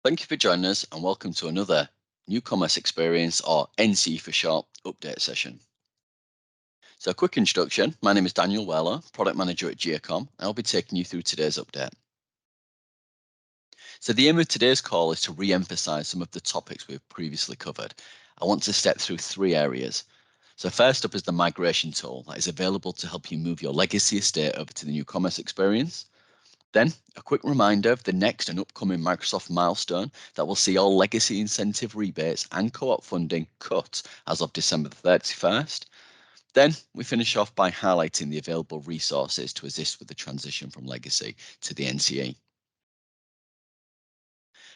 Thank you for joining us and welcome to another New Commerce Experience, or NCE for short, update session. So a quick introduction, my name is Daniel Weller, Product Manager at Geocom, and I'll be taking you through today's update. So the aim of today's call is to re-emphasize some of the topics we've previously covered. I want to step through three areas. So first up is the migration tool that is available to help you move your legacy estate over to the New Commerce Experience. Then, a quick reminder of the next and upcoming Microsoft Milestone that will see all legacy incentive rebates and co-op funding cut as of December 31st. Then, we finish off by highlighting the available resources to assist with the transition from legacy to the NCE.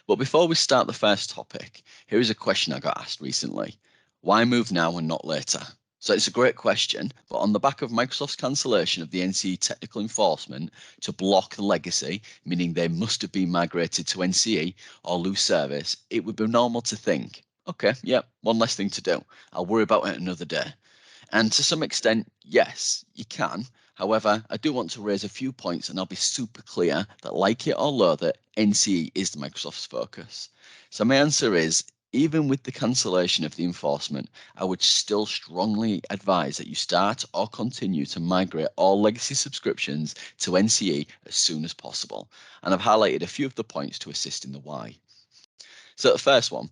But before we start the first topic, here is a question I got asked recently. Why move now and not later? So it's a great question, but on the back of Microsoft's cancellation of the NCE technical enforcement to block the legacy, meaning they must have been migrated to NCE or lose service, it would be normal to think, okay, yeah, one less thing to do. I'll worry about it another day. And to some extent, yes, you can. However, I do want to raise a few points and I'll be super clear that, like it or loathe it, NCE is Microsoft's focus. So my answer is, even with the cancellation of the enforcement, I would still strongly advise that you start or continue to migrate all legacy subscriptions to NCE as soon as possible. And I've highlighted a few of the points to assist in the why. So the first one,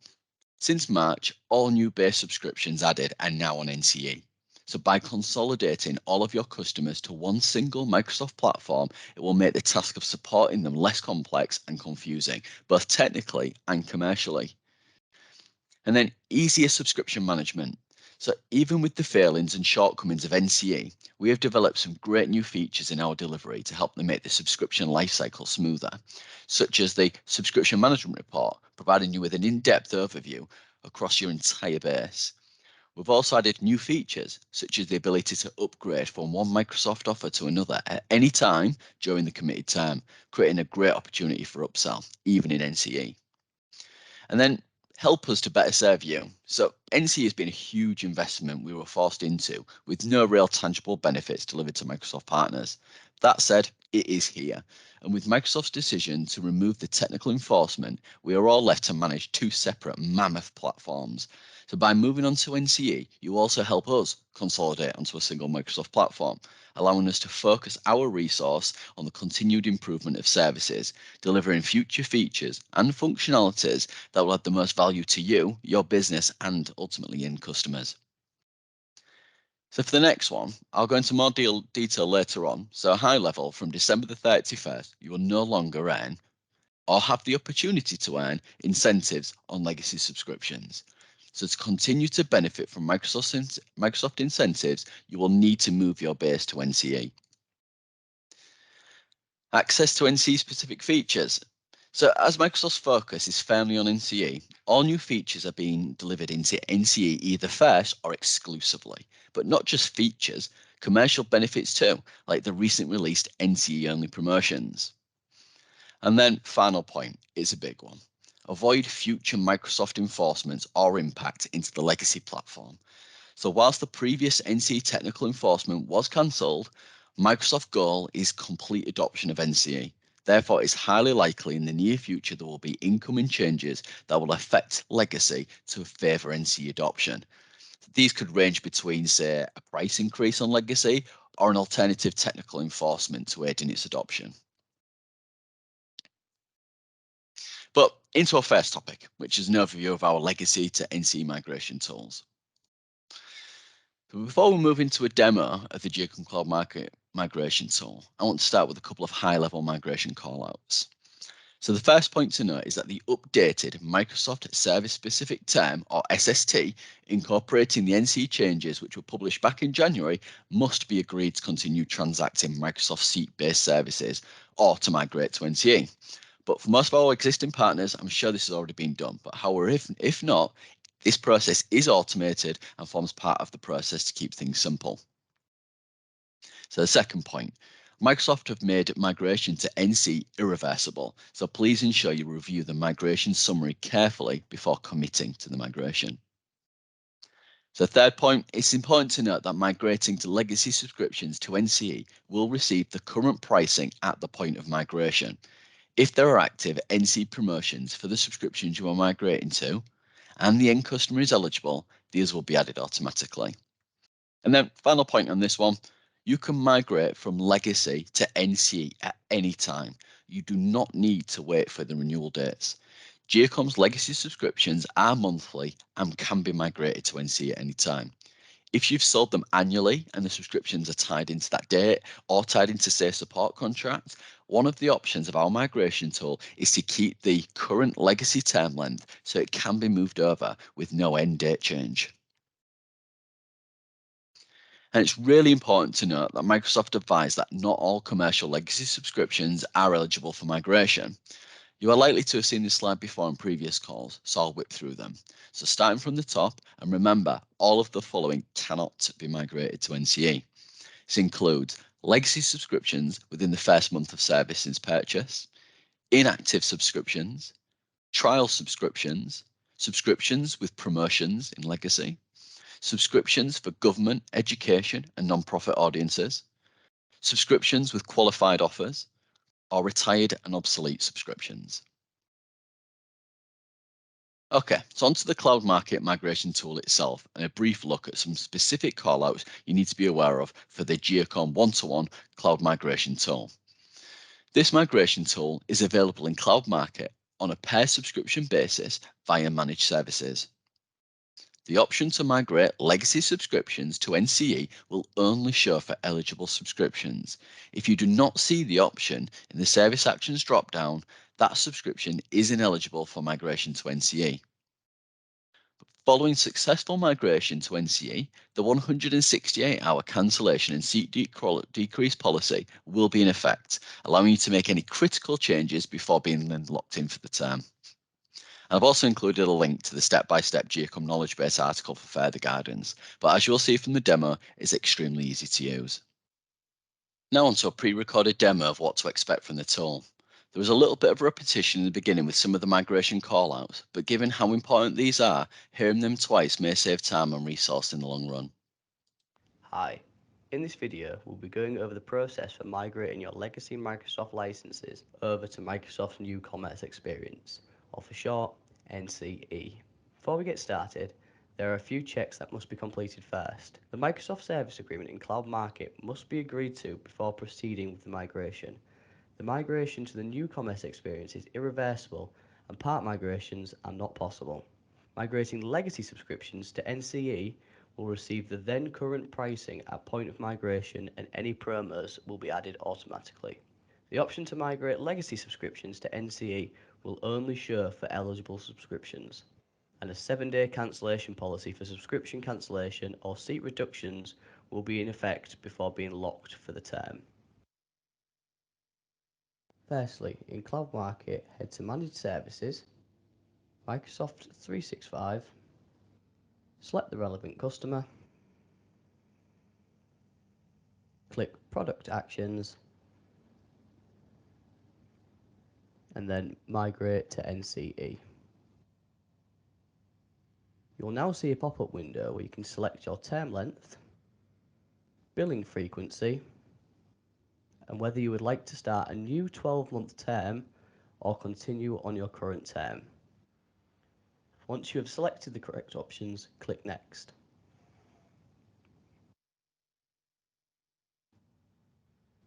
since March, all new base subscriptions added are now on NCE. So by consolidating all of your customers to one single Microsoft platform, it will make the task of supporting them less complex and confusing, both technically and commercially. And then easier subscription management. So even with the failings and shortcomings of NCE, we have developed some great new features in our delivery to help them make the subscription lifecycle smoother, such as the subscription management report, providing you with an in-depth overview across your entire base. We've also added new features, such as the ability to upgrade from one Microsoft offer to another at any time during the committed term, creating a great opportunity for upsell, even in NCE. And then help us to better serve you. So NCE has been a huge investment we were forced into with no real tangible benefits delivered to Microsoft partners. That said, it is here. And with Microsoft's decision to remove the technical enforcement, we are all left to manage two separate mammoth platforms. So by moving on to NCE, you also help us consolidate onto a single Microsoft platform, allowing us to focus our resource on the continued improvement of services, delivering future features and functionalities that will add the most value to you, your business, and ultimately end customers. So for the next one, I'll go into more detail later on. So high level, from December the 31st, you will no longer earn or have the opportunity to earn incentives on legacy subscriptions. So to continue to benefit from Microsoft incentives, you will need to move your base to NCE. Access to NCE specific features. So as Microsoft's focus is firmly on NCE, all new features are being delivered into NCE either first or exclusively. But not just features, commercial benefits too, like the recent released NCE only promotions. And then final point is a big one. Avoid future Microsoft enforcements or impact into the legacy platform. So whilst the previous NCE technical enforcement was cancelled, Microsoft's goal is complete adoption of NCE. Therefore, it's highly likely in the near future there will be incoming changes that will affect legacy to favour NCE adoption. These could range between, say, a price increase on legacy or an alternative technical enforcement to aid in its adoption. But into our first topic, which is an overview of our legacy to NCE migration tools. So before we move into a demo of the Geocom Cloud migration tool, I want to start with a couple of high-level migration callouts. So the first point to note is that the updated Microsoft Service Specific Term, or SST, incorporating the NCE changes which were published back in January, must be agreed to continue transacting Microsoft seat-based services or to migrate to NCE. But for most of our existing partners, I'm sure this has already been done. But however, if not, this process is automated and forms part of the process to keep things simple. So the second point, Microsoft have made migration to NCE irreversible. So please ensure you review the migration summary carefully before committing to the migration. So third point, it's important to note that migrating to legacy subscriptions to NCE will receive the current pricing at the point of migration. If there are active NCE promotions for the subscriptions you are migrating to, and the end customer is eligible, these will be added automatically. And then final point on this one, you can migrate from legacy to NCE at any time. You do not need to wait for the renewal dates. Geocom's legacy subscriptions are monthly and can be migrated to NCE at any time. If you've sold them annually and the subscriptions are tied into that date or tied into, say, a support contract, one of the options of our migration tool is to keep the current legacy term length so it can be moved over with no end date change. And it's really important to note that Microsoft advised that not all commercial legacy subscriptions are eligible for migration. You are likely to have seen this slide before on previous calls, so I'll whip through them. So starting from the top, and remember, all of the following cannot be migrated to NCE. This includes legacy subscriptions within the first month of service since purchase, inactive subscriptions, trial subscriptions, subscriptions with promotions in legacy, subscriptions for government, education, and non-profit audiences, subscriptions with qualified offers, or retired and obsolete subscriptions. Okay, so onto the cloud market migration tool itself and a brief look at some specific callouts you need to be aware of for the Geocom one-to-one cloud migration tool. This migration tool is available in Cloud Market on a per subscription basis via managed services. The option to migrate legacy subscriptions to NCE will only show for eligible subscriptions. If you do not see the option in the Service Actions dropdown, that subscription is ineligible for migration to NCE. Following successful migration to NCE, the 168-hour cancellation and seat decrease policy will be in effect, allowing you to make any critical changes before being then locked in for the term. I've also included a link to the step-by-step Geocom knowledge base article for further guidance, but as you'll see from the demo, it's extremely easy to use. Now onto a pre-recorded demo of what to expect from the tool. There was a little bit of repetition in the beginning with some of the migration callouts, but given how important these are, hearing them twice may save time and resource in the long run. Hi, in this video we'll be going over the process for migrating your legacy Microsoft licenses over to Microsoft's new commerce experience, or for short, NCE. Before we get started, there are a few checks that must be completed first. The Microsoft Service Agreement in Cloud Market must be agreed to before proceeding with the migration. The migration to the new commerce experience is irreversible and part migrations are not possible. Migrating legacy subscriptions to NCE will receive the then current pricing at point of migration and any promos will be added automatically. The option to migrate legacy subscriptions to NCE will only show for eligible subscriptions, and a 7-day cancellation policy for subscription cancellation or seat reductions will be in effect before being locked for the term. Firstly, in Cloud Market, head to Managed Services, Microsoft 365, select the relevant customer, click Product Actions, and then Migrate to NCE. You'll now see a pop-up window where you can select your term length, billing frequency, and whether you would like to start a new 12-month term or continue on your current term. Once you have selected the correct options, click Next.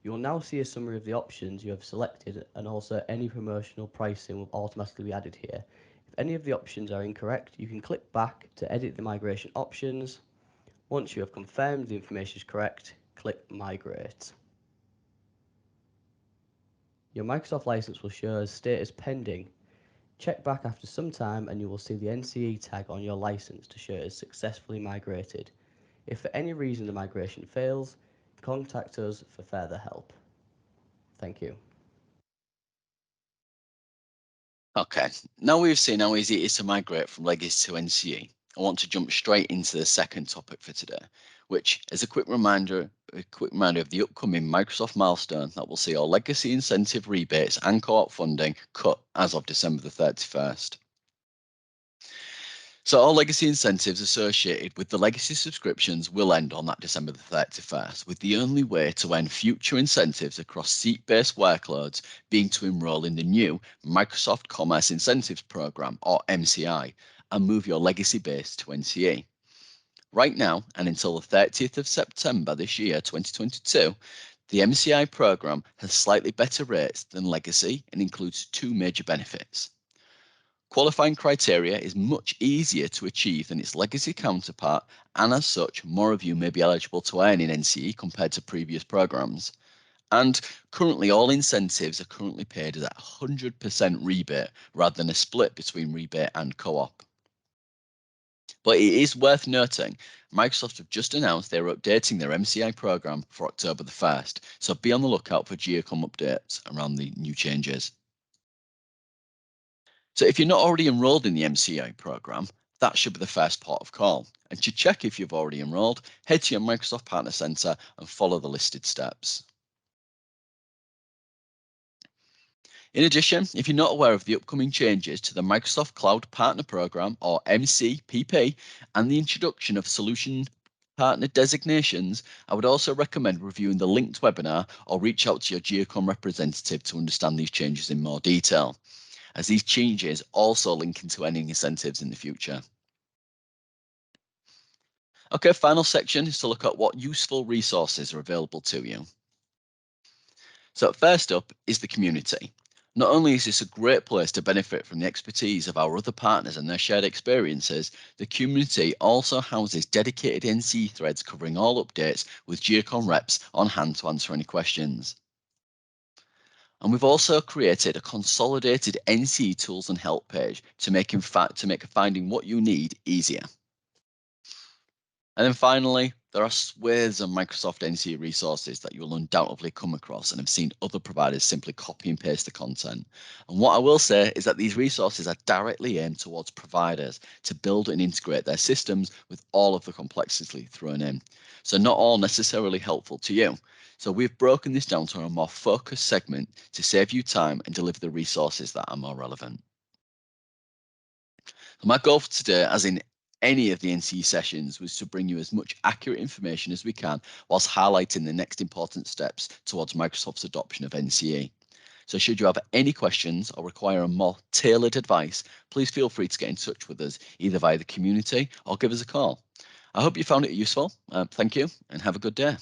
You will now see a summary of the options you have selected, and also any promotional pricing will automatically be added here. If any of the options are incorrect, you can click back to edit the migration options. Once you have confirmed the information is correct, click Migrate. Your Microsoft license will show as status pending. Check back after some time and you will see the NCE tag on your license to show it is successfully migrated. If for any reason the migration fails, contact us for further help. Thank you. Okay, now we've seen how easy it is to migrate from legacy to NCE, I want to jump straight into the second topic for today, which is a quick reminder of the upcoming Microsoft milestone that will see all legacy incentive rebates and co-op funding cut as of December the 31st. So all legacy incentives associated with the legacy subscriptions will end on that December the 31st, with the only way to end future incentives across seat-based workloads being to enroll in the new Microsoft Commerce Incentives Program, or MCI, and move your legacy base to NCE. Right now, and until the 30th of September this year, 2022, the MCI program has slightly better rates than legacy and includes two major benefits. Qualifying criteria is much easier to achieve than its legacy counterpart, and as such, more of you may be eligible to earn in NCE compared to previous programs. And currently, all incentives are currently paid at 100% rebate rather than a split between rebate and co-op. But it is worth noting, Microsoft have just announced they're updating their MCI program for October the 1st, so be on the lookout for Geocom updates around the new changes. So if you're not already enrolled in the MCI program, that should be the first port of call. And to check if you've already enrolled, head to your Microsoft Partner Center and follow the listed steps. In addition, if you're not aware of the upcoming changes to the Microsoft Cloud Partner Program, or MCPP, and the introduction of solution partner designations, I would also recommend reviewing the linked webinar or reach out to your Geocom representative to understand these changes in more detail, as these changes also link into earning incentives in the future. Okay, final section is to look at what useful resources are available to you. So first up is the community. Not only is this a great place to benefit from the expertise of our other partners and their shared experiences, the community also houses dedicated NCE threads covering all updates with Geocom reps on hand to answer any questions. And we've also created a consolidated NCE tools and help page to make finding what you need easier. And then finally, there are swathes of Microsoft NCE resources that you'll undoubtedly come across and have seen other providers simply copy and paste the content. And what I will say is that these resources are directly aimed towards providers to build and integrate their systems with all of the complexity thrown in. So not all necessarily helpful to you. So we've broken this down to a more focused segment to save you time and deliver the resources that are more relevant. My goal for today, as in any of the NCE sessions, was to bring you as much accurate information as we can whilst highlighting the next important steps towards Microsoft's adoption of NCE. So should you have any questions or require a more tailored advice, please feel free to get in touch with us either via the community or give us a call. I hope you found it useful. Thank you and have a good day.